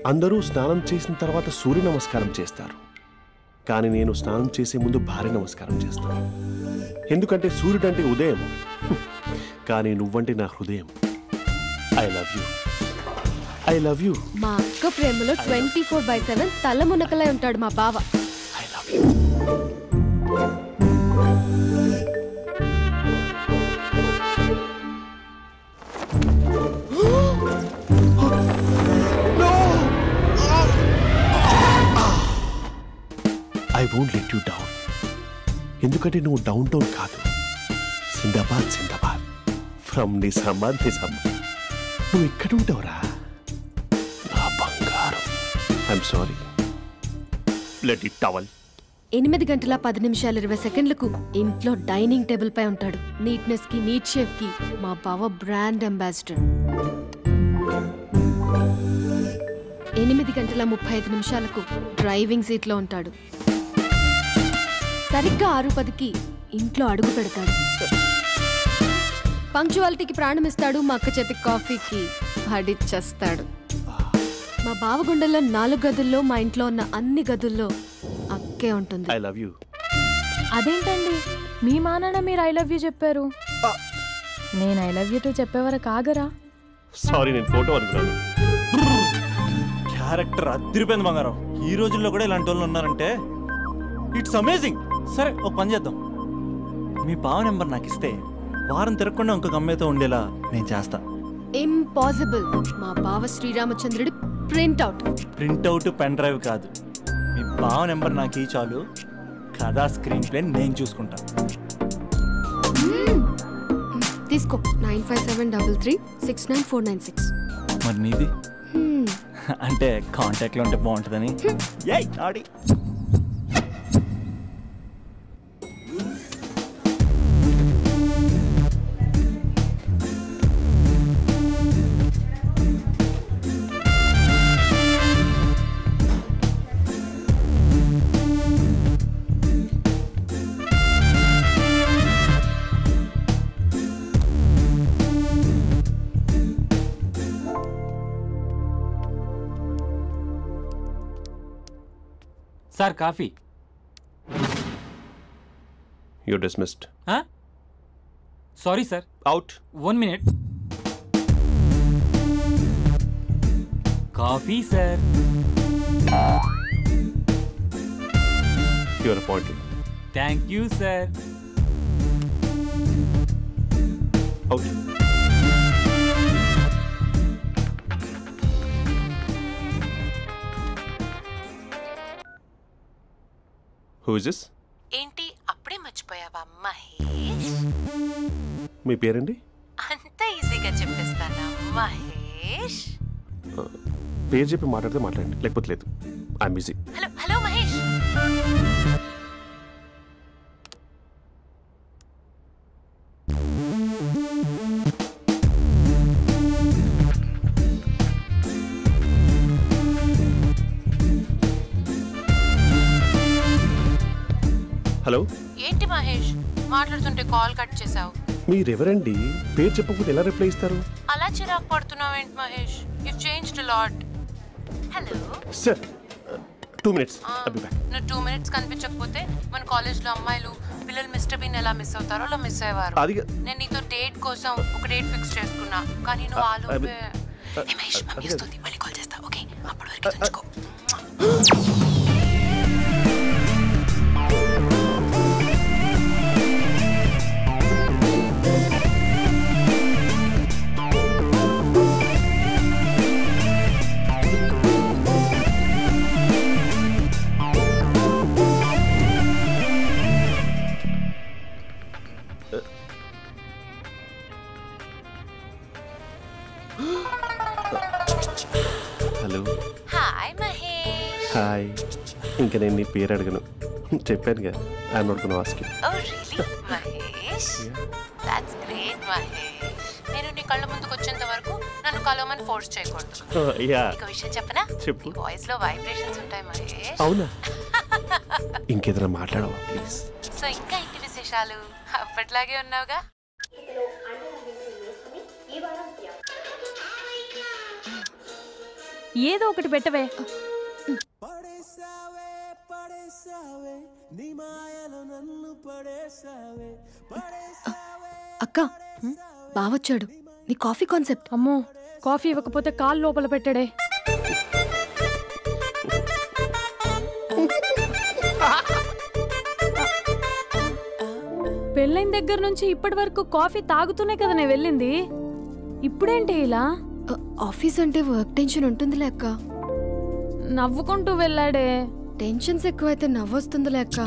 అందరూ స్నానం చేసిన తర్వాత సూర్య నమస్కారం చేస్తారు, కానీ నేను స్నానం చేసే ముందు భార్య నమస్కారం చేస్తాను. ఎందుకంటే సూర్యుడు అంటే ఉదయం, కానీ నువ్వంటే నా హృదయం. I love you, I love you. మా అక్క ప్రేమలో 24/7 తల మునకలై ఉంటాడు మా బావ. I love you. I won't let you down. ఎందుకంటే నువ్వు డౌన్ టౌన్ కాదు, జిందాబాద్ జిందాబాద్ ఫ్రమ్ నిజామాబాద్ నిజామాబాద్. నువ్వు ఇక్కడ ఉంటావురా నా బంగారం. I'm sorry. Let it towel. 8:10:20 ఇంట్లో డైనింగ్ టేబుల్ పై ఉంటాడు. నీట్నెస్ కి, నీట్ షేఫ్ కి మా బావ బ్రాండ్ అంబాసిడర్. 8:35 డ్రైవింగ్ సీట్ లో ఉంటాడు. సరిగ్గా 6:10 ఇంట్లో అడుగు పెడతాడు. పంక్చువాలిటీకి ప్రాణం ఇస్తాడు. మా అక్క చేతి కాఫీకి పడిచ్చేస్తాడు. మా బావ గుండెల్లో 4 గదుల్లో, మా ఇంట్లో ఉన్న అన్ని గదుల్లో అక్కే ఉంటుంది. I love you. అదేంటండి మీ మానాన్న మీరు ఐ లవ్ యూ చెప్పారు, నేను ఐ లవ్ యూ టు చెప్పేవరకు ఆగరా? సారీ, నేను ఫోటో అనుకున్నాను. క్యారెక్టర్ అదిరిపోయింది బంగారం. ఈ రోజుల్లో కూడా ఇలాంటి వాళ్ళు ఉన్నారంటే ఇట్స్ అమేజింగ్. సరే ఒక పని చేద్దాం, మీ బావ నెంబర్ నాకు ఇస్తే వారం తిరగకుండా ఇంకొక అమ్మాయితో ఉండేలా నేను చేస్తా. ఇంపాసిబుల్. మా బావ శ్రీరామచంద్రుడి ప్రింట్అవుట్ పెన్ డ్రైవ్ కాదు, మీ బావ నెంబర్ నాకు చాలు. కథా స్క్రీన్ ప్లే నేను చూసుకుంటా. తీసుకో. 9573369496. మరి నీది? అంటే కాంటాక్ట్లో ఉంటే బాగుంటుందని. ఆడి sir coffee. You're dismissed. Sorry sir. Out. 1 minute. Coffee sir. You're appointed. Thank you sir. Out. Who is this? ఏంటి అప్పుడే మర్చిపోయావా మహేష్? మీ పేరండి? అంత ఈజీగా చెప్పేస్తానా మహేష్? పేరు చెప్పి మాట్లాడితే మాట్లాడండి, లేకపోతే లేదు. I'm busy. Hello hello Mahesh. Hello. ఏంటి మహేష్ మాట్లాడుతుంటే కాల్ కట్ చేసావు? మీరెవరండి? పేరు చెప్పకపోతే ఎలా రిప్లై ఇస్తారు? అలా చిరాకు పడుతున్నావేంటి Mahesh? You changed a lot. Hello sir, 2 minutes. I'll be back. నువ్వు 2 minutes కనిపించకపోతే మన కాలేజ్లో అమ్మాయిలు పిల్లలు మిస్టర్ బీన్ ఎలా మిస్ అవుతారో అలా మిస్ అయ్యేవారు. నేను నీతో డేట్ కోసం ఒక డేట్ ఫిక్స్ చేసుకున్నా, కానీ నువ్వు ఆలోపే. మహేష్ మమ్మీ వస్తుంది, మళ్ళీ కాల్ చేస్తా. ఓకే, అప్పటి వరకు తెచ్చుకో. హలో. హాయ్ మహేష్. హాయ్. ఇంకా నేను నీ పేరు అడగను, చెప్పానుగా. I'm not gonna ask you. Oh really Mahesh? That's great Mahesh. నేను నీ కళ్ళ ముందుకు వచ్చేంత వరకు నన్ను కలవమని ఫోర్స్ చేయకూడదు. నీకు విషయం చెప్పనా? చెప్పు. వాయిస్ లో వైబ్రేషన్స్ ఉంటాయి మహేష్. అవునా? ఇంకేదైనా మాట్లాడవా ప్లీజ్? సో ఇంకా ఇంటి విశేషాలు అప్పట్లాగే ఉన్నావుగా? ఏదో ఒకటి పెట్టవే. అక్క బావొచ్చాడు. నీ కాఫీ కాన్సెప్ట్. అమ్మో, కాఫీ ఇవ్వకపోతే కాలు లోపల పెట్టాడే. పెళ్ళైన దగ్గర నుంచి ఇప్పటి వరకు కాఫీ తాగుతూనే కదా నేను వెళ్ళింది. ఇప్పుడేంటి ఇలా? ఆఫీస్ అంటే వర్క్ టెన్షన్ ఉంటుందిలే అక్క. నవ్వుకుంటూ వెళ్ళాడే. టెన్షన్స్ ఎక్కువైతే నవ్వొస్తుందిలే అక్క.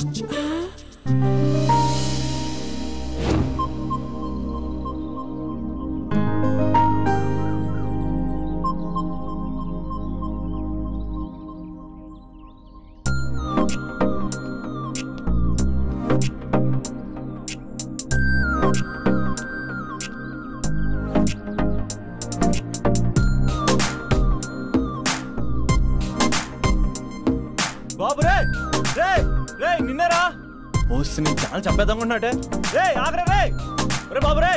బాబు రే రే రే నిన్నేరా పోస్ట్ నేను చాలా చంపేద్దామనుకుంటున్నాటే. రే ఆగరా రే. ఒరే బాబు రే,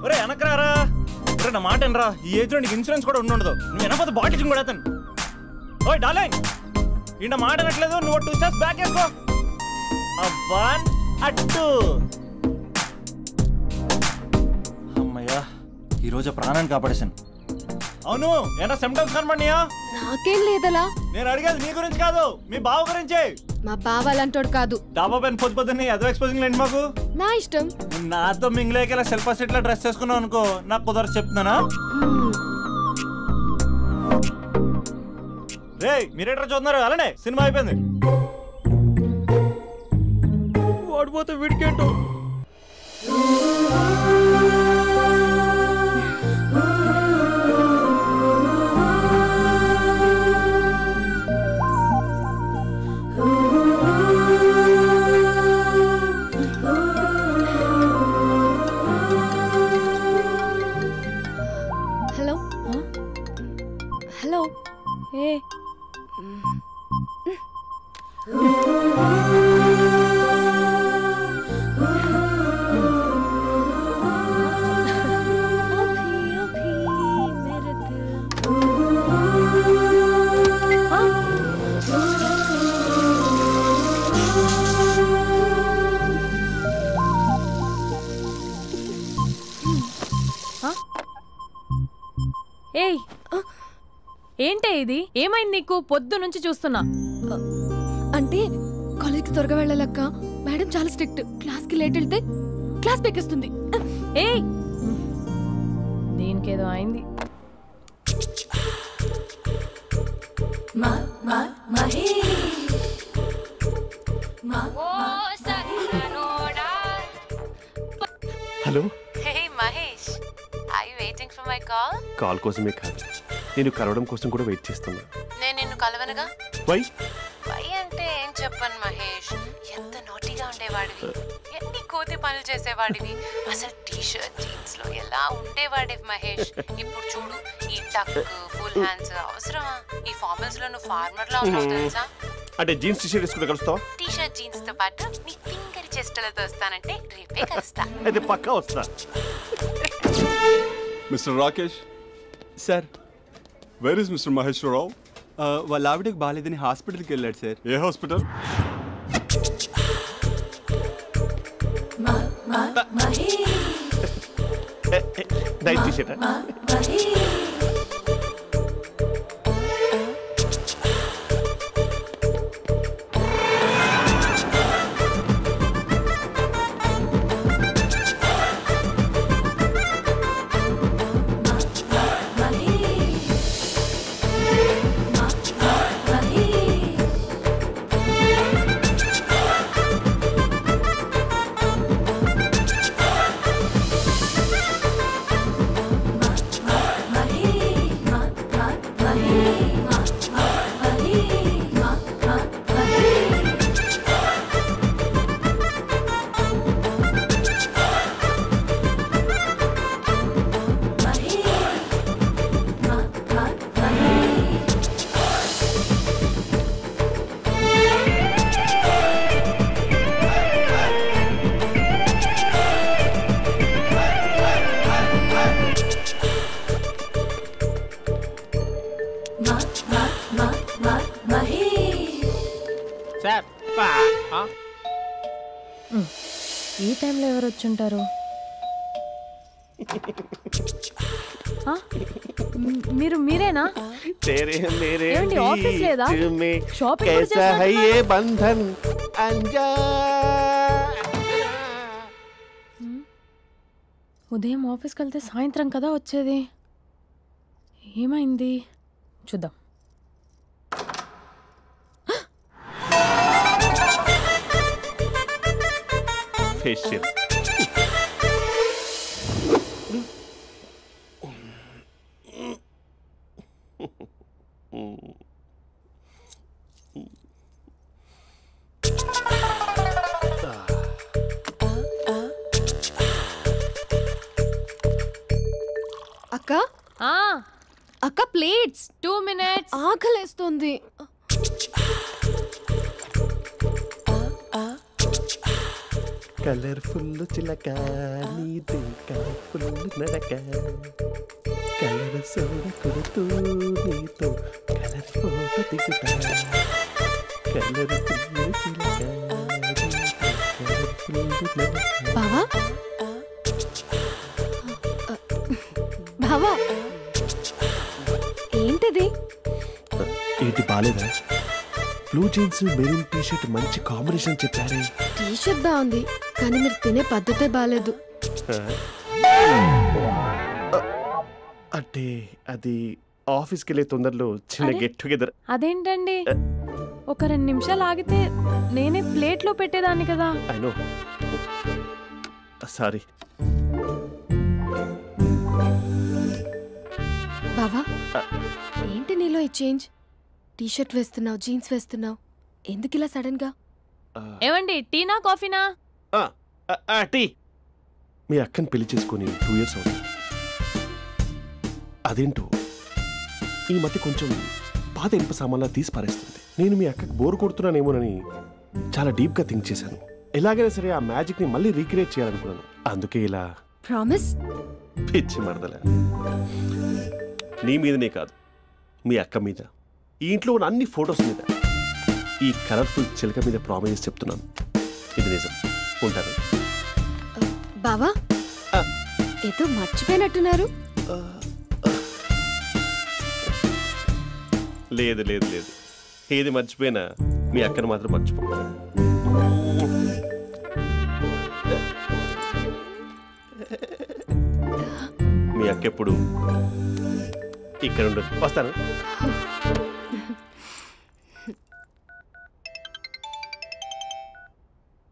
ఒరే వెనకరారా. ఒరే నా మాట అనరా, ఈ ఏజ్ లో నీకు ఇన్సూరెన్స్ కూడా ఉండదు. నువ్వు వెనకపోతే బాటిల్ కూడా అతను. ఓయ్ డార్లింగ్, ఈ నా మాట అనట్లేదు. నువ్వు 2 స్టెప్స్ బ్యాక్ వేసుకో. 1 2. అమ్మయ్యా, ఈరోజు ప్రాణాన్ని కాపాడేశాను. అవును, ఏనా సిమ్టమ్స్ కనబడినాయా? నాకేం లేదలా. నేను అడిగేది నీ గురించి కాదు, మీ బావ గురించి. మా బావ అలాంటోడు కాదు. డాబా పైన పొద్దున్నే ఎదో ఎక్స్పోజింగ్ లేండి మాకు. నా ఇష్టం. నాతో మింగిలేక సెల్ఫ్ సెట్ లా డ్రెస్ చేసుకున్నావు అనుకో, నాకు కుదరదు చెప్తున్నానా? రే మీరేట్రా చూస్తున్నారు? అలానే సినిమా అయిపోయింది. వాడిపోతే వీడికేంటో. Hello hello. ఏ ఏయ్, ఏంటే ఇది? ఏమైంది నీకు? పొద్దు నుంచి చూస్తున్నా. అంటే కాలేజ్కి త్వరగా వెళ్ళాలక్క. మేడం చాలా స్ట్రిక్ట్. క్లాస్కి లేట్ వెళ్తే క్లాస్ పెక్కిస్తుంది. ఏయ్, దీనికేదో అయింది. Hello. Hey Mahesh, are you waiting for my call? Call కోసమే కాదు, నేను కలవడం కోసం కూడా వెయిట్ చేస్తున్నా. నేను నిన్ను కలవనుగా. వై వై అంటే ఏం చెప్పను మహేష్. ఎంత నోటీగా ఉండేవాడివి, ఎన్ని కోతి పనులు చేసేవాడివి. అసలు టీ షర్ట్ జీన్స్ లో ఎలా ఉండేవాడివి మహేష్. ఇప్పుడు చూడు, ఈ టక్ ఫుల్ హ్యాండ్స్ అవసరమా? ఈ ఫార్మల్స్ లో నువ్వు ఫార్మర్ లా ఉన్నావు తెలుసా? అంటే జీన్స్ టీ షర్ట్ వేసుకుంటే కలుస్తావా? టీ షర్ట్ జీన్స్ తో పాటు నీ ఫింగర్ చెస్టలతో వస్తానంటే రేపే కలుస్తా. అయితే పక్కా వస్తా. Mister Rakesh sir, where is mister Maheshwararao? వాళ్ళ ఆవిడకి బాగాలేదని హాస్పిటల్కి వెళ్ళాడు సార్. ఏ హాస్పిటల్? Night T shirt. టైంలో ఎవరు వచ్చుంటారు? మీరేనా? ఏమండి, ఆఫీస్ లేదా? షాపింగ్ కూడా చేస్తున్నారు? ఉదయం ఆఫీస్కి వెళ్తే సాయంత్రం కదా వచ్చేది. ఏమైంది చూద్దాం. ఫేషియల్ అక్క అక్క ప్లేట్స్ 2 minutes. ఆకలేస్తుంది. కలర్ఫుల్ చిలక నీదే కలర్ఫుల్ నడక కలర్ సోడ కొడుతూ నీతో కలర్ ఫోటో దిగుతా కలర్ఫుల్ చిలక బావా బావా ఏంటిది? ఏంటి బాలేదా? Blue jeans maroon T shirt మంచి కాంబినేషన్ చెప్పారే. టీ షర్ట్ బాగుంది కానీ మీరు తినే పద్ధతే బాలేదు. అంటే అది ఆఫీస్కి వెళ్ళే తొందరలో చిన్న గెట్ టుగెదర్. అదేంటండి, ఒక 2 నిమిషాలు ఆగితే నేనే ప్లేట్లో పెట్టేదాన్ని కదా. I know, sorry. బావా ఏంటి నీలో ఈ చేంజ్? టీ షర్ట్ వేస్తున్నావు, జీన్స్ వేస్తున్నావు, ఎందుకు ఇలా సడన్ గా? ఏమండి, టీనా కాఫీనా? టీ. మీ అక్కని పెళ్లి చేసుకుని 2 years అవుతుంది. అదేంటో ఈ మధ్య కొంచెం పాత ఇనుప సామాన్లా తీసి పారేస్తుంది. నేను మీ అక్కకి బోర్ కొడుతున్నానేమోనని చాలా డీప్గా థింక్ చేశాను. ఎలాగైనా సరే ఆ మ్యాజిక్ ని మళ్ళీ రీక్రియేట్ చేయాలనుకున్నాను. అందుకే ఇలా. ప్రామిస్? పిచ్చి మరదల, నీ మీదనే కాదు, మీ అక్క మీద, ఈ ఇంట్లో ఉన్న అన్ని ఫొటోస్ మీద, ఈ కలర్ఫుల్ చిలక మీద ప్రామిస్ చెప్తున్నాను. ఇది నిజం. ఉంటాను. బావా ఏదో మర్చిపోయినట్టున్నారు. లేదు లేదు లేదు, ఏది మర్చిపోయినా మీ అక్కను మాత్రం మర్చిపో. మీ అక్క ఎప్పుడు ఇక్కడ ఉండదు. వస్తాను.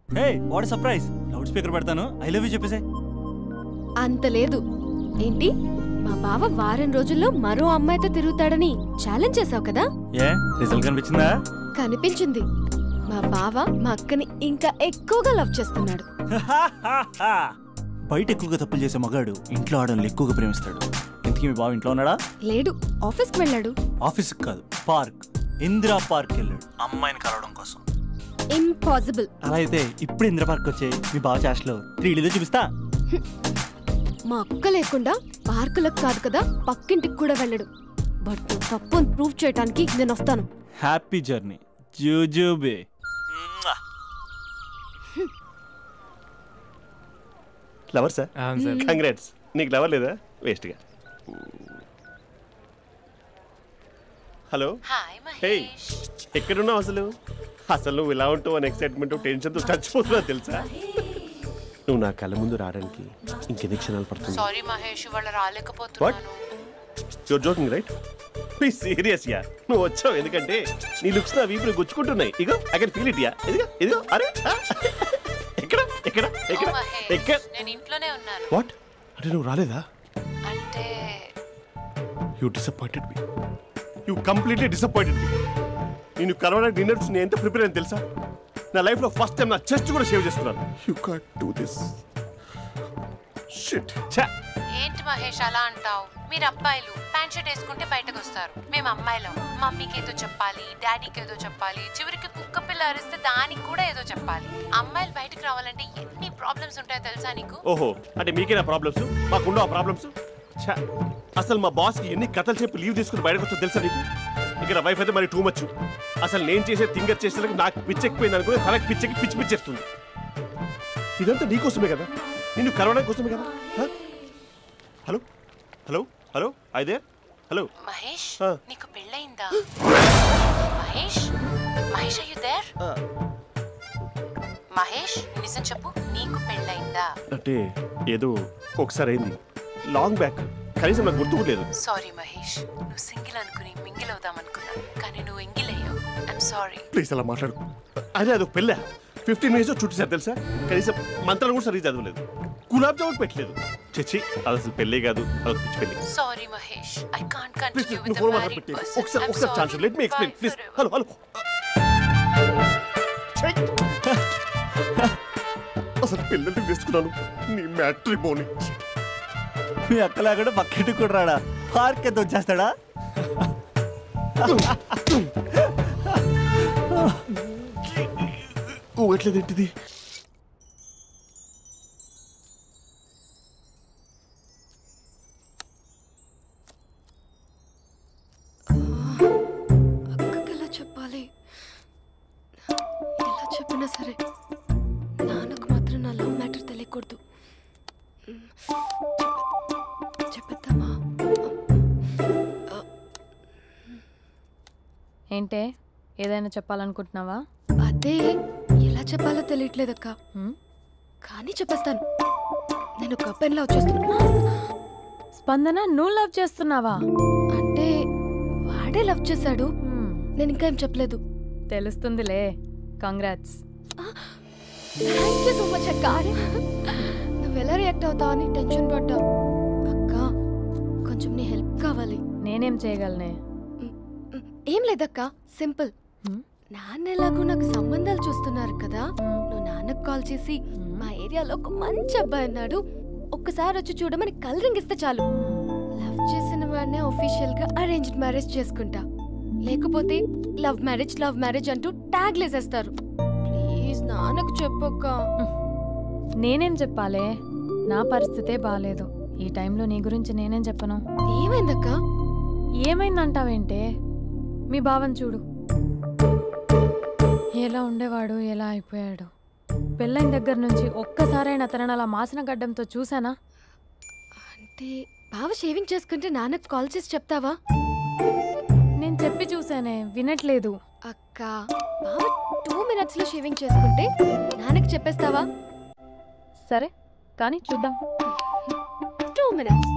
హే, వాట్ సర్ప్రైజ్! లౌడ్ స్పీకర్ పెడతాను, ఐ లవ్ యూ చెప్పేసే. అంత లేదు. ఏంటి, మా బావ వారం రోజుల్లో మరో అమ్మాయితో తిరుగుతాడని ఛాలెంజ్ చేసావు కదా? ఏ రిజల్ట్ కనిపించిందా? కనిపించింది. మా బావ మా అక్కని ఇంకా ఎక్కువగా లవ్ చేస్తున్నాడు. బయట ఎక్కువగా తప్పులు చేసే మగాడు ఇంట్లో ఆడవాళ్ళని ఎక్కువగా ప్రేమిస్తాడు. ఇంతకీ మీ బావ ఇంట్లో ఉన్నాడా? లేడు, ఆఫీస్కి వెళ్ళాడు. ఆఫీస్కి కాదు, పార్క్, ఇందిరా పార్క్ వెళ్ళాడు అమ్మాయిని కలవడం కోసం. ఇంపాసిబుల్. అలా అయితే ఇప్పుడు ఇందిరా పార్క్ వచ్చే మీ బావ చాష్లో 3Dలో చూపిస్తా. మా అక్క లేకుండా పార్కులకు కాదు కదా, పక్కింటికి కూడా వెళ్ళడు. బట్ తప్పు ప్రూవ్ చేయడానికి నేను వస్తాను. హ్యాపీ జర్నీ జూజూబే. Lover sir? కంగ్రాట్స్. నీకు లవర్ లేదా? వేస్ట్గా. హలో. హే, ఎక్కడున్నావు అసలు? అసలు నువ్వు ఇలా ఉంటావు అని ఎక్సైట్మెంట్ టెన్షన్తో చచ్చిపోతున్నా తెలుసా? నువ్వు నా కళ్ళ ముందు రావడానికి ఇంకెన్ని క్షణాలు పడుతుంది? సారీ మహేష్, వాళ్ళు రాలేకపోతున్నాను. You're joking right? Please serious యా. నువ్వు వచ్చావు ఎందుకంటే నీ లుక్స్ నా వీపుని గుచ్చుకుంటున్నాయి. ఇగో ఐ కెన్ ఫీల్ ఇట్ యా. ఇదిగో ఇదిగో. అరే ఎక్కడ ఎక్కడ ఎక్కడ ఎక్కడ? నేను ఇంట్లోనే ఉన్నాను. వాట్ అంటే నువ్వు రాలేదా? అంటే you disappointed me. You completely disappointed me. నేను కలవడానికి డిన్నర్స్ నేను ఎంత ప్రిపేర్ అని తెలుసా? నా లైఫ్లో ఫస్ట్ టైం నా చెస్ట్ కూడా సేవ్ చేస్తున్నాను. You can't do this. Shit. ఏంటి మహేష్ అలా అంటావు? మీరు అబ్బాయిలు ప్యాంట్ షర్ట్ వేసుకుంటే బయటకు వస్తారు. మేము అమ్మాయిలం మమ్మీకి ఏదో చెప్పాలి, డాడీకి ఏదో చెప్పాలి, చివరికి కుక్క పిల్ల అరిస్తే దానికి కూడా ఏదో చెప్పాలి. అమ్మాయిలు బయటకు రావాలంటే ఎన్ని ప్రాబ్లమ్స్ ఉంటాయో తెలుసా నీకు? ఓహో, అంటే మీకేనా ప్రాబ్లమ్స్? మాకుండా ఆ ప్రాబ్లమ్స్? అసలు మా బాస్కి ఎన్ని కథలు చెప్పి లీవ్ తీసుకుని బయటకు వచ్చో తెలుసా నీకు? ఇక్కడ వైఫ్ అయితే మరి టూ మచ్. అసలు నేను చేసే థింగర్ చేసేందుకు నాకు పిచ్చెక్కిపోయింది అనుకుని తనకి పిచ్చెక్కి పిచ్చి పిచ్చేస్తుంది. ఇదంతా నీకోసమే కదా, నిన్ను కరోనా కోసమే కదా. హలో హలో హలో అయితే హలో మహేష్ నీకు పెళ్ళయిందా? Mahesh Mahesh are you there? Mahesh నిజం చెప్పు, నీకు పెళ్ళయిందా? అంటే ఏదో ఒకసారి అయింది, లాంగ్ బ్యాక్, కనీసం నాకు గుర్తుకోలేదు. సారీ మహేష్, నువ్వు సింగిల్ అనుకుని మింగిల్ అవుదాం అనుకున్నా, కానీ నువ్వు ఎంగిల్ అయ్యావు. I'm sorry. ప్లీజ్ అలా మాట్లాడు. అదే అదొక పెళ్ళా, 15 minutes చుట్టేసారు తెలుసా. కనీసం మంత్రాలు కూడా సరిగ్గా చదవలేదు, గులాబ్ జామున్ పెట్టలేదు. చచ్చి అది అసలు పెళ్ళే కాదు, అదొక పిచ్చి పెళ్ళి. Sorry Mahesh, I can't continue with the phone married పెట్టి పర్సన్. ఒకసారి chance let me explain please. Hello hello అసలు పిల్లల్ని తీసుకున్నాను నీ మ్యాట్రిమోని. మీ అక్కలా కూడా పక్కింటి కూడా రాడా, పార్క్ ఎంత వచ్చేస్తాడా? ఎట్లేదేంటిది? అక్కకి ఎలా చెప్పాలి? ఎలా చెప్పినా సరే నాన్నకు మాత్రం నా లవ్ మ్యాటర్ తెలియకూడదు. చెప్పేద్దామా? ఏంటే ఏదైనా చెప్పాలనుకుంటున్నావా? అదే ఎలా చెప్పాలో తెలియట్లేదక్క, కానీ చెప్పేస్తాను. నేను ఒక అబ్బాయిలా వచ్చేస్తున్నా. స్పందన, నువ్వు లవ్ చేస్తున్నావా? అంటే వాడే లవ్ చేశాడు, నేను ఇంకా ఏం చెప్పలేదు. తెలుస్తుందిలే. Congrats. Thank you so much అక్క. నువ్వు ఎలా రియాక్ట్ అవుతావు అని టెన్షన్ పడ్డా. అక్క కొంచెం నీ హెల్ప్ కావాలి. నేనేం చేయగలనే? ఏం లేదక్క, సింపుల్. నాన్న ఎలాగో నాకు సంబంధాలు చూస్తున్నారు కదా, నువ్వు నాన్నకు కాల్ చేసి మా ఏరియాలో ఒక మంచి అబ్బాయి అన్నాడు, ఒక్కసారి వచ్చి చూడమని కలరింగ్ ఇస్తే చాలు. లవ్ చేసిన వాడినే ఒఫీషియల్ గా అరేంజ్డ్ మ్యారేజ్ చేసుకుంటా. లేకపోతే లవ్ మ్యారేజ్ అంటూ ట్యాగ్ లేసేస్తారు. ప్లీజ్ నాన్నకు చెప్పక్క. నేనేం చెప్పాలే? నా పరిస్థితే బాలేదు. ఈ టైంలో నీ గురించి నేనేం చెప్పను? ఏమైందక్క? ఏమైందంటావేంటే? మీ భావం చూడు, ఎలా ఉండేవాడు, ఎలా అయిపోయాడు. పెళ్ళైన దగ్గర నుంచి ఒక్కసారైనా తనని అలా మాసిన గడ్డంతో చూసానా? అంటే బావ షేవింగ్ చేసుకుంటే నాన్నకు కాల్ చేసి చెప్తావా? నేను చెప్పి చూసానే, వినట్లేదు. అక్క బావ 2 minutes లో షేవింగ్ చేసుకుంటే నాన్నకు చెప్పేస్తావా? సరే కానీ చూద్దాం. 2 minutes.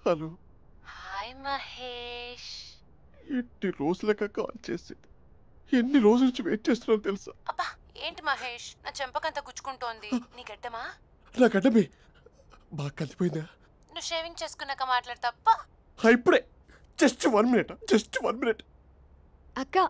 హలో. హాయ్ మహేష్. ఎన్ని రోజులక కాల్ చేసి, ఎన్ని రోజుల నుంచి వెయిట్ చేస్తున్నాను తెలుసా? అబ్బా ఏంటి మహేష్, నా చెంపకంత గుచ్చుకుంటోంది. నీ గడ్డమా? నా గడ్డమే బాగా కలిపోయిందా? నువ్వు షేవింగ్ చేసుకున్నాక మాట్లాడతాప్పా. ఇప్పుడే జస్ట్ 1 minute. అక్క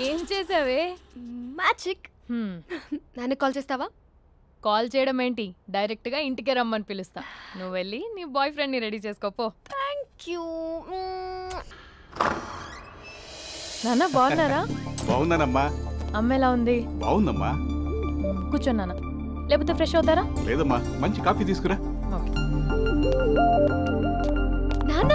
ఏం చేసావే? మ్యాజిక్. నాన్న కాల్ చేస్తావా? కాల్ చేయడం ఏంటి, డైరెక్ట్గా ఇంటికే రమ్మని పిలుస్తా. నువ్వు వెళ్ళి నీ బాయ్ ఫ్రెండ్ని రెడీ చేసుకోపో. Thank you. నాన్న బాగున్నారా? బాగున్నానమ్మా. అమ్మ ఎలా ఉంది? బాగుందమ్మా. కూర్చోన్నానా, లేకపోతే ఫ్రెష్ అవుతారా? లేదమ్మా, మంచి కాఫీ తీసుకురా. నాన్న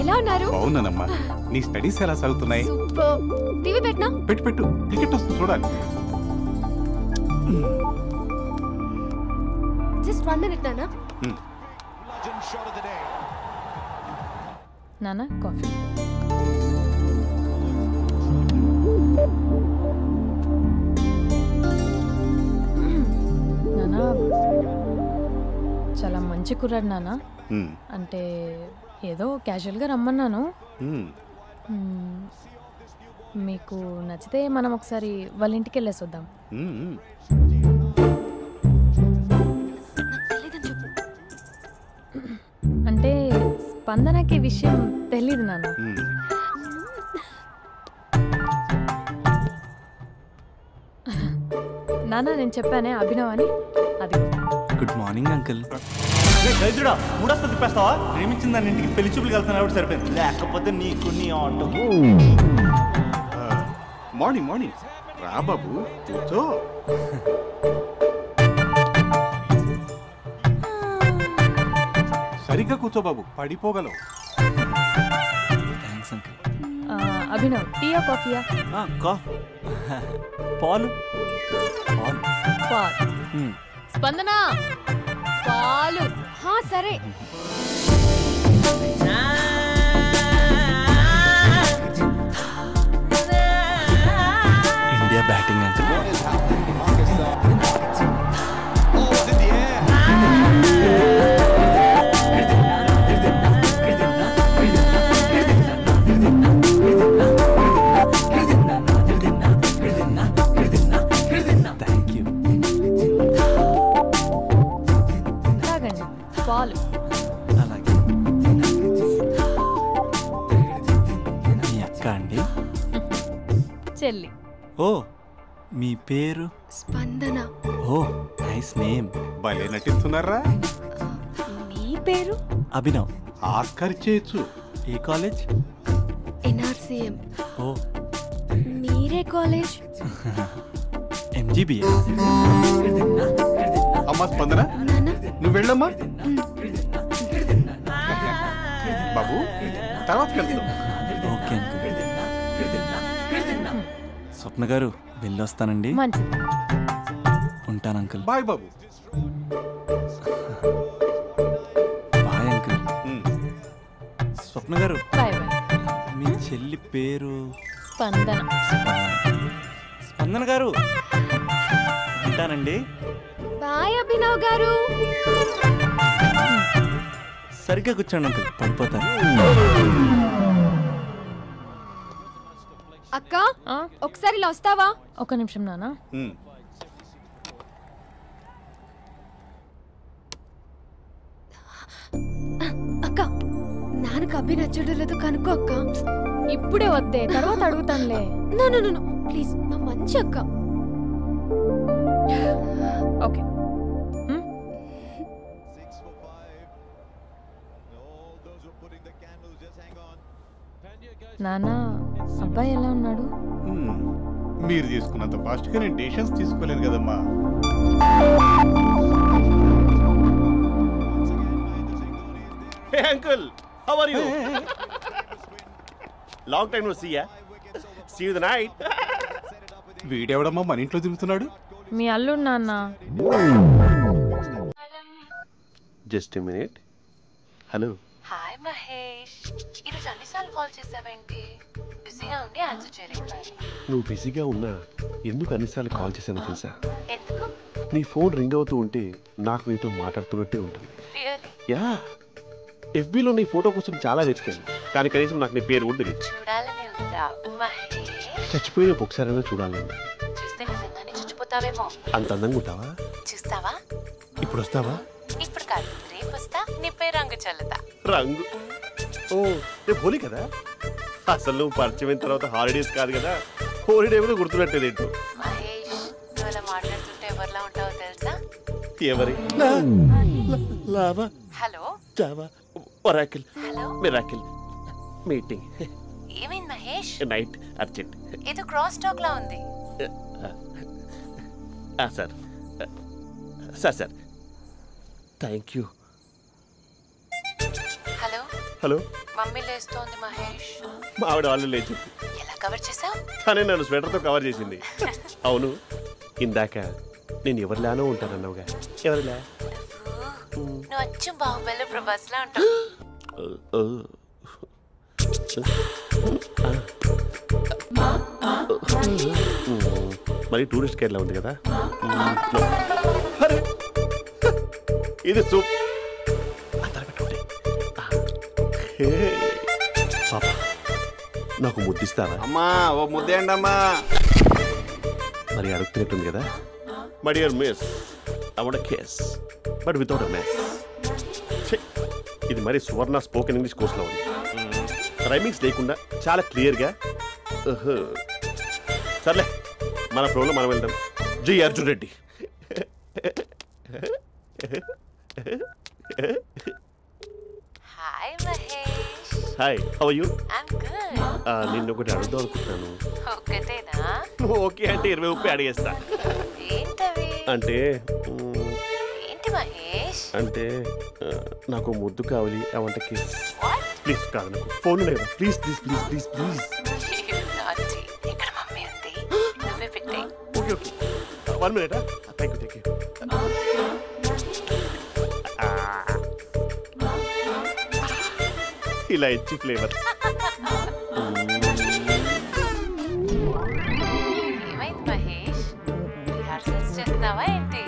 ఎలా ఉన్నారు? బాగున్నానమ్మా. నీ స్టడీస్ ఎలా సాగుతున్నాయి? సూపర్. టీవీ పెట్టనా? పెట్టు, టికెట్ వస్తుంది చూడాలి. జస్ట్ 1 minute నాన్న. నాన్న కాఫీ. నాన్న చాలా మంచి కుర్రాడు నాన్న. అంటే ఏదో క్యాజువల్గా రమ్మన్నాను. మీకు నచ్చితే మనం ఒకసారి వాళ్ళ ఇంటికి వెళ్ళేసి వద్దాం. అంటే స్పందనకి విషయం తెలీదు నాన్న. నాన్న నేను చెప్పానే అభినవ్ అని, అది. Good morning uncle. దరిద్రుడా మూడొస్తా తిప్పేస్తావా? ప్రేమించిన దాని ఇంటికి పెళ్లి చూపులు వెళ్తున్నా కాబట్టి సరిపోయింది, లేకపోతే నీకు నీ ఆటో. మార్నింగ్ మార్నింగ్ రా బాబు, కూర్చో. సరిగ్గా కూర్చో బాబు, పడిపోగలవు. Thanks uncle. అభినవ్ టీయా కాఫీయా? పాలు. పాలు. స్పందన పాలు. సరే. India batting uncle. Thank you. తాగండి పాలు. అలాగే. మీ అక్క అండి? చెల్లి. ఓ, మీ పేరు? స్పందన. ఓ, నైస్ నేమ్. భలే నటిస్తున్నారా? మీ పేరు? అభినవ్. ఆస్కార్ చేయొచ్చు. ఏ కాలేజ్? NRCM. ఓ, మీరే కాలేజ్? MGBA. అమ్మా స్పందన, నాన్న. నువ్వు వెళ్ళమ్మా. బాబు తర్వాత వెళ్తాం. Okay uncle. స్వప్న గారు వెళ్ళొస్తానండి. మంచిది. ఉంటాను అంకుల్. బాయ్ బాబు. Bye uncle. స్వప్న గారు, బాయ్ బాయ్. మీ చెల్లి పేరు? స్పందన. స్పందన గారు, ఉంటానండి. బాయ్ అభినవ్ గారు. సరిగ్గా కూర్చోండి అంకుల్, పడిపోతారు. అక్క ఒకసారి ఇలా వస్తావా? ఒక నిమిషం నాన్న. అక్క నాన్నకు అభి నచ్చడం లేదో కనుక్కో అక్క. ఇప్పుడే వద్దే, తర్వాత అడుగుతానులే. నో ప్లీజ్, నా మంచి అక్క. ఓకే. నాన్న, అబ్బాయి ఎలా ఉన్నాడు? మీరు తీసుకున్నంత ఫాస్ట్గా నేను డెసిషన్స్ తీసుకోలేను కదమ్మా. Hey uncle, how are you? Long time no see ya. See you the night. వీడెవడమ్మా మన ఇంట్లో తిరుగుతున్నాడు? మీ అల్లుడు నాన్న. Just a minute. Hello. Hi Mahesh, ఈరోజు అన్నిసార్లు కాల్ చేసావేంటి? బిజీగా ఉండి ఆన్సర్ చేయలేదు. నువ్వు బిజీగా ఉన్నా ఎందుకు అన్నిసార్లు కాల్ చేశానో తెలుసా? ఎందుకు? నీ ఫోన్ రింగ్ అవుతూ ఉంటే నాకు నీతో మాట్లాడుతున్నట్టే ఉంటుంది. రియల్లీ? యా, FBలో నీ ఫోటో కోసం చాలా వెతికాను, కానీ కనీసం నాకు నీ పేరు కూడా తెలియదు. చూడాలని ఉందా మహేష్? చచ్చిపోయిన ఒకసారైనా చూడాలని. చూస్తే నిజంగానే చచ్చిపోతావేమో. అంత అందంగా ఉంటావా? చూస్తావా? ఇప్పుడు వస్తావా? ఇప్పుడు కాదు, రేపు వస్తా, నీపై రంగు చల్లుతా. రంగు? ఓ, రేపు హోలీ కదా. అసలు నువ్వు పరిచయం అయిన తర్వాత హాలిడేస్ కాదు కదా, హోలిడే కూడా గుర్తుపెట్టేదేంటో. మహేష్, నువ్వు అలా మాట్లాడుతుంటే ఎవరిలా ఉంటావో తెలుసా? ఎవరి? Lava, hello, Java, Oracle, hello, miracle, meeting, ఏమైంది మహేష్? Night, urgent. ఏదో క్రాస్ టాక్ లా ఉంది. Sir sir sir thank you. Hello hello, mummy లేస్తోంది మహేష్. మా ఆవిడ వాళ్ళు లేచి ఎలా కవర్ చేసావు? తనే నన్ను స్వెటర్తో కవర్ చేసింది. అవును, ఇందాక నేను ఎవరిలానో ఉంటానన్నావుగా, ఎవరిలా? నువ్వు అచ్చం బాహుబలి ప్రభాస్ లా ఉంటావు. మరి టూరిస్ట్ గైడ్లా ఉంది కదా. ఇది సూప్. పాపా, నాకు ముద్దిస్తావా? అమ్మా ఓ ముద్దేయండి అమ్మా. మరి అడుగుతున్నట్టుంది కదా. My dear miss, I want kiss but without a mess. ఇది మరి సువర్ణ స్పోకెన్ ఇంగ్లీష్ కోర్సులో ఉంది. రైమింగ్స్ లేకుండా చాలా క్లియర్గా. సర్లే, మన ఫ్లోలో మనం వెళ్దాం. జి Arjun Reddy. Hi Mahesh. Hi, how are you? I'm good. నిన్ను ఒకటి అడుగుదాం అనుకుంటున్నాను. ఒకటేనా? ఓకే అంటే 20 రూపాయలు అడిగేస్తా. ఏంటవి? అంటే ఏంటి మహేష్? అంటే నాకు ముద్దు కావాలి. ఆ వంటకి What? ప్లీజ్ కాదు, నాకు ఫోన్ లేదు. Please please please please please. You naughty. ఇక్కడ మమ్మీ ఉంది, నువ్వే పెట్టే. Okay okay, 1 minute. Thank you thank you. ఇలా ఇచ్చి ఫ్లేవర్. ఏమైంది మహేష్? రిహార్సల్స్ చేస్తున్నావా ఏంటి?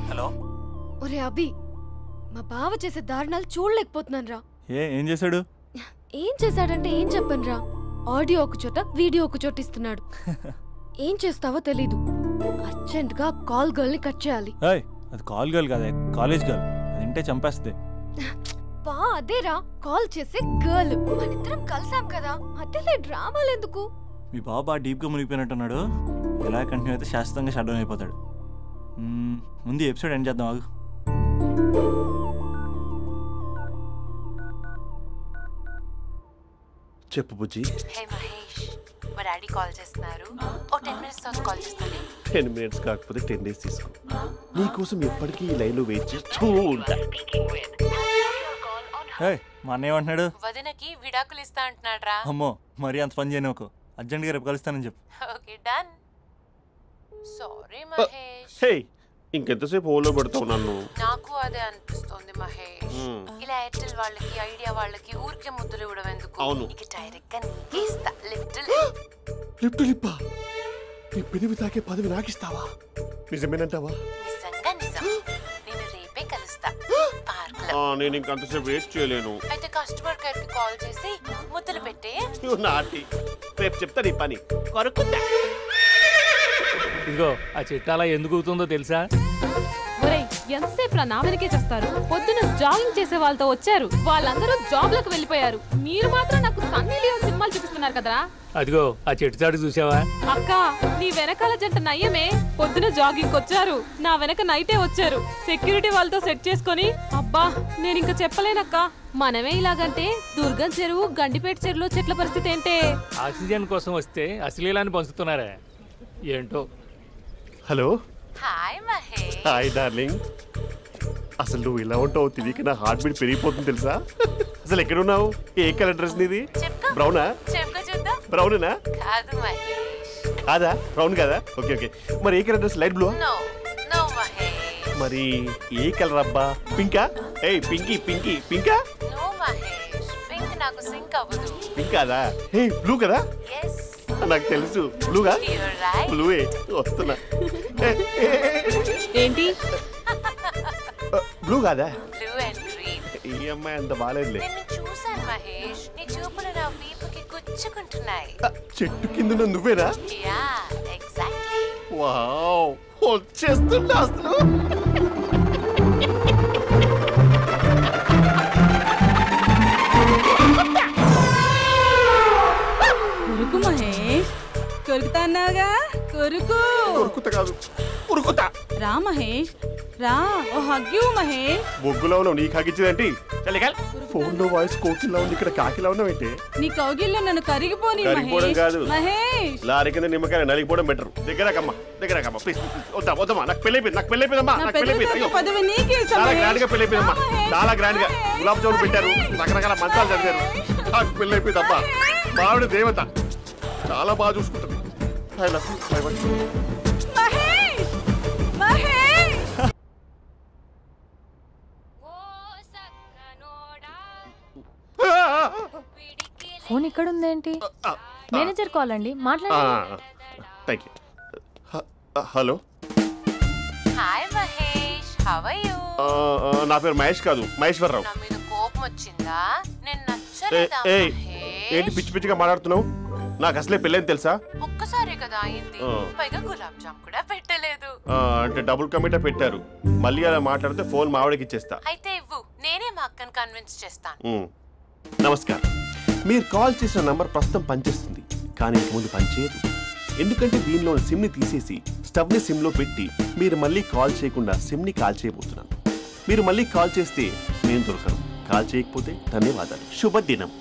హలో. ఒరే అభి, మా బావ చేసే దారుణాలు చూడలేకపోతున్నాను రా. ఏం చేశాడు? ఏం చేశాడంటే ఏం చెప్పను రా. ఆడియో ఒక చోట, వీడియో ఒక చోట ఇస్తున్నాడు. ఏం చేస్తావో తెలీదు. అర్జెంట్ గా కాల్ గర్ల్ ని కట్ చేయాలి. అది కాల్ గర్ల్ కాదే, కాలేజ్ గర్ల్. అది వింటే చంపేస్తుంది. బా అదేరా, కాల్ చేసే గర్ల్. మనిద్దరం కలిసాం కదా, మధ్యలో డ్రామాలు ఎందుకు? మీ బాబా డీప్గా మునిగిపోయినట్టున్నాడు. ఎలా కంటిన్యూ అయితే శాశ్వతంగా షట్ డౌన్ అయిపోతాడు. ముందు ఎపిసోడ్ ఎండ్ చేద్దాం, ఆగు. చెప్పు బుజ్జి. హే మహేష్, మా డాడీ కాల్ చేస్తున్నారు. ఓ 10 minutes తర్వాత కాల్ చేస్తాను. 10 minutes కాకపోతే 10 days తీసుకో. నీకోసం ఎప్పటికీ ఈ లైన్లో వెయిట్ చేస్తూ ఉంటా. మా అన్నయ్య ఏమంటున్నాడు? వదినకి విడాకులు ఇస్తా అంటున్నాడు రా. అమ్మో, మరీ అంత పని చేయను. ఒక అర్జెంట్గా రేపు కలుస్తానని చెప్పు. Okay done. సారీ మహేష్. హే, ఇంకెంతసేపు హోల్లో పెడతావు నన్ను? నాకు అదే అనిపిస్తుంది మహేష్. ఇలా ఎయిర్టెల్ వాళ్ళకి, ఐడియా వాళ్ళకి ఊరికే ముద్దులు ఇవ్వడం ఎందుకు? అవును. ఇక డైరెక్ట్ గా నీకే ఇస్తా. లిప్టు లిప్పా, నీ పెదవి తాకే పదవి నాకిస్తావా? నిజమేనంటావా? నిజంగా నిజం. నేను రేపే కలుస్తా పార్క్ లో. నేను ఇంకంతసేపు వెయిట్ చేయలేను. అయితే కస్టమర్ కేర్ కి కాల్ చేసి ముద్దులు పెట్టే. నాటి రేపు చెప్తా నీ పని. కొరుకుంటా. ఇదిగో ఆ చిట్టాలా ఎందుకు అవుతుందో తెలుసా? ఒరేయ్, ఎంతసేపు నా వెనకే చేస్తారు? పొద్దున జాగింగ్ చేసే వాళ్ళతో వచ్చారు, వాళ్ళందరూ జాబ్లకు వెళ్ళిపోయారు. మీరు మాత్రం నాకు సన్నీ లియోన్ సినిమాలు చూపిస్తున్నారు కదరా. అదిగో ఆ చెట్టు చాటు చూసావా? అక్క, నీ వెనకాల జంట నయ్యమే. పొద్దున జాగింగ్ వచ్చారు, నా వెనక నైటే వచ్చారు. సెక్యూరిటీ వాళ్ళతో సెట్ చేసుకొని, అబ్బా నేను ఇంకా చెప్పలేనక్క. మనమే ఇలాగంటే దుర్గం చెరువు, గండిపేట చెరువులో చెట్ల పరిస్థితి ఏంటే? ఆక్సిజన్ కోసం వస్తే అశ్లీలాన్ని పంచుతున్నారా ఏంటో. Hello. Hi Mahesh. Hi darling. అసలు నువ్వు ఇలా ఉంటావు తెలియక నా హార్ట్ బీట్ పెరిగిపోతుంది తెలుసా? అసలు ఎక్కడున్నావు? ఏ కలర్ డ్రెస్ నీది? బ్రౌనా? బ్రౌనేనా? కాదు మహేష్. కాదా? బ్రౌన్ కాదా? Okay okay. మరి ఏ colour dress? Light blue? No no Mahesh. మరి ఏ కలర్ అబ్బా? పింకా? ఏయ్ పింకీ పింకీ పింకా? నో మహేష్, పింక్ నాకు సింక్ అవ్వదు. పింక్ కాదా? ఏ బ్లూ కదా? yes. నాకు తెలుసు. బ్లూగా? You're right. బ్లూవే వస్తున్నా. ఏంటి? బ్లూ కాదా? Blue and green. ఈ అమ్మాయి అంత బాగాలేదులే. నిన్ను చూశాను మహేష్, నీ చూపులు నా వీపుకి గుచ్చుకుంటున్నాయి. చెట్టు కింద నువ్వేనా? Yeah exactly. వావ్, వచ్చేస్తున్నా అసలు. కొరుకు మహేష్, కొరుకుతా అన్నావుగా, కొరుకు. కొరుకుతా కాదు, ఉరుకుతా. రా మహేష్ రా, ఓ హగ్గు మహేష్. బొగ్గులో ఉన్నావు, నీకు హగ్గించేదేంటి? ఫోన్ లో వాయిస్ కోకిలా ఉంది, ఇక్కడ కాకిలా ఉన్నావేంటి? నీ కౌగిల్లో నన్ను కరిగిపోని కరిగిపోవడం మహేష్. కాదు. మహేష్ లారీ కింద నిమ్మకాయ నలిగిపోవడం బెటర్. దగ్గరకమ్మా దగ్గరకమ్మా ప్లీజ్. వద్దా వద్దమ్మా, నాకు పెళ్ళైపోయింది, నాకు పెళ్ళైపోయిందమ్మా, నా నాకు పెళ్ళైపోయింది. అయ్యో, పదవి నీకే ఇస్తా చాలా మహేష్. గ్రాండ్ గా పెళ్ళైపోయిందమ్మా, చాలా గ్రాండ్ గా. గులాబ్ జామున్ పెట్టారు, రకరకాల మంచాలు చదివారు. నాకు పెళ్ళైపోయిందమ్మా. మావిడ దేవత, చాలా బాగా చూసుకుంటుంది. I love you, I want you. Mahesh Mahesh phone ఇక్కడ ఉందేంటి? మేనేజర్ కాల్ అండి, మాట్లాడండి. Thank you. Hello. Hi how are you? నా పేరు మహేష్ కాదు, మహేశ్వరరావు. నా మీద కోపం వచ్చిందా? నేను నచ్చలేదా? ఏంటి పిచ్చి పిచ్చిగా మాట్లాడుతున్నావు? నాకు అసలే పెళ్ళని తెలుసా? ఒక్కసారి కదా అయింది, పైగా గులాబ్ జామ్ కూడా పెట్టలేదు. అంటే డబుల్ కమిటా పెట్టారు. మళ్ళీ అలా మాట్లాడితే ఫోన్ మావిడకి ఇచ్చేస్తా. అయితే ఇవ్వు, నేనే మా అక్కని కన్విన్స్ చేస్తాను. నమస్కారం. మీరు కాల్ చేసిన నంబర్ ప్రస్తుతం పనిచేస్తుంది, కానీ ఇంక ముందు పనిచేయదు. ఎందుకంటే దీనిలో సిమ్ని తీసేసి స్టవ్ని సిమ్లో పెట్టి మీరు మళ్ళీ కాల్ చేయకుండా సిమ్ని కాల్ చేయబోతున్నాను. మీరు మళ్ళీ కాల్ చేస్తే నేను దొరకను, కాల్ చేయకపోతే ధన్యవాదాలు. శుభదినం.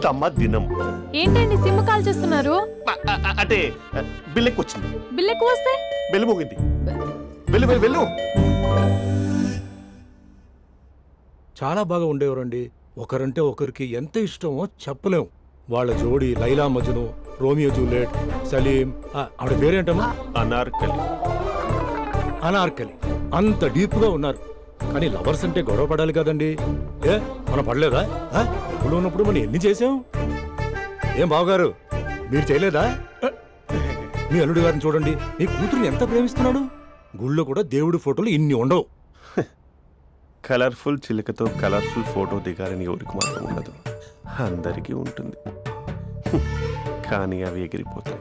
తమ దినం. ఏంటండి సిమ్ కాల్ చేస్తున్నారు? అంటే బిల్ ఎక్కువ వచ్చింది. బిల్ ఎక్కువ వస్తే బెల్లు మోగింది. వెళ్ళు వెళ్ళు వెళ్ళు. చాలా బాగా ఉండేవారండి. ఒకరంటే ఒకరికి ఎంత ఇష్టమో చెప్పలేం. వాళ్ళ జోడి లైలా మజ్ను, రోమియో జూలియట్, సలీం, ఆవిడ పేరేంటమ్మా? అనార్కలి. అనార్కలి. అంత డీప్ గా ఉన్నారు. కానీ లవర్స్ అంటే గొడవ పడాలి కదండి. ఏ మనం పడలేదా? ఎప్పుడు ఉన్నప్పుడు మనం ఎన్ని చేసాం? ఏం బావగారు, మీరు చేయలేదా? మీ అల్లుడి గారిని చూడండి, మీ కూతురుని ఎంత ప్రేమిస్తున్నాడు. గుళ్ళో కూడా దేవుడి ఫోటోలు ఇన్ని ఉండవు. కలర్ఫుల్ చిలుకతో కలర్ఫుల్ ఫోటో దిగాలని ఎవరికి మాత్రం ఉండదు, అందరికీ ఉంటుంది. కానీ అవి ఎగిరిపోతాయి.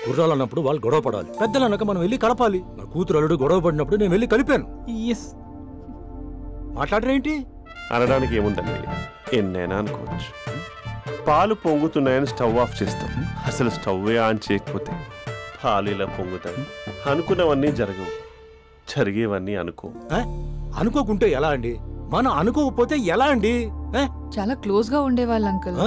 గుర్రాలు అన్నప్పుడు వాళ్ళు గొడవ పడాలి, పెద్దలు అన్నాక మనం వెళ్ళి కలపాలి. నా కూతురు అల్లుడు గొడవ పడినప్పుడు నేను వెళ్ళి కలిపాను. మాట్లాడరేంటి? అనడానికి ఏముందండి, ఎన్నైనా అనుకోవచ్చు. పాలు పొంగుతున్నాయని స్టవ్ ఆఫ్ చేస్తాం, అసలు స్టవ్వే ఆన్ చేయకపోతే పాలు ఇలా పొంగుతాయి. అనుకున్నవన్నీ జరగవు, జరిగేవన్నీ అనుకోకుంటే ఎలా అండి? మనం అనుకోకపోతే ఎలా అండి? చాలా క్లోజ్ గా ఉండేవాళ్ళు అంకుల్.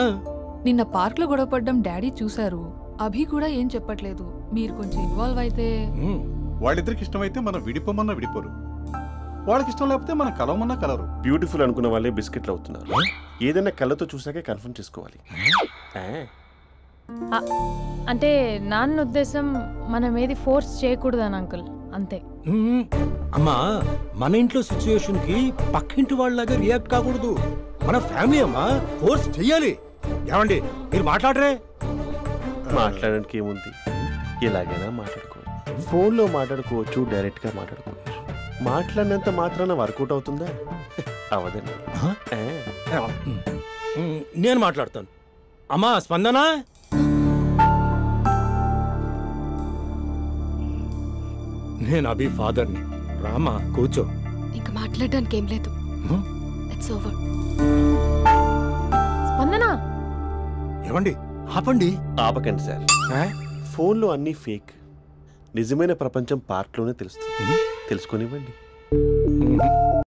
నిన్న పార్క్ లో గొడవ పడ్డం డాడీ చూశారు. అభి కూడా ఏం చెప్పట్లేదు. మీరు కొంచెం ఇన్వాల్వ్ అయితే. వాళ్ళిద్దరికి ఇష్టమైతే మనం విడిపోమన్నా విడిపోరు, వాళ్ళకి ఇష్టం లేకపోతే మనం కలవమన్నా కలరు. బ్యూటిఫుల్ అనుకున్న వాళ్ళే బిస్కెట్లు అవుతున్నారు. ఏదైనా కళ్ళతో చూసాకే కన్ఫర్మ్ చేసుకోవాలి. అంటే నాన్న ఉద్దేశం మనం ఏది ఫోర్స్ చేయకూడదని అంకుల్, అంతే. అమ్మా, మన ఇంట్లో సిచ్యుయేషన్ కి పక్కింటి వాళ్ళలాగా రియాక్ట్ కాకూడదు. మన ఫ్యామిలీ అమ్మా, ఫోర్స్ చెయ్యాలి. ఏమండి మీరు మాట్లాడరే? మాట్లాడడానికి ఏముంది, ఎలాగైనా మాట్లాడుకోవచ్చు. ఫోన్లో మాట్లాడుకోవచ్చు, డైరెక్ట్గా మాట్లాడుకోవచ్చు. మాట్లాడినంత మాత్రాన వర్కౌట్ అవుతుందా? అవదండి. నేను మాట్లాడతాను. అమ్మా స్పందన, నేను అభి ఫాదర్ని. రామా కూర్చో. ఇంకా మాట్లాడడానికి ఏం లేదు. It's over. స్పందన. ఏమండి ఆపండి. ఆపకండి సార్. ఫోన్లో అన్నీ ఫేక్, నిజమైన ప్రపంచం పార్ట్లోనే తెలుస్తుంది. తెలుసుకొనివ్వండి.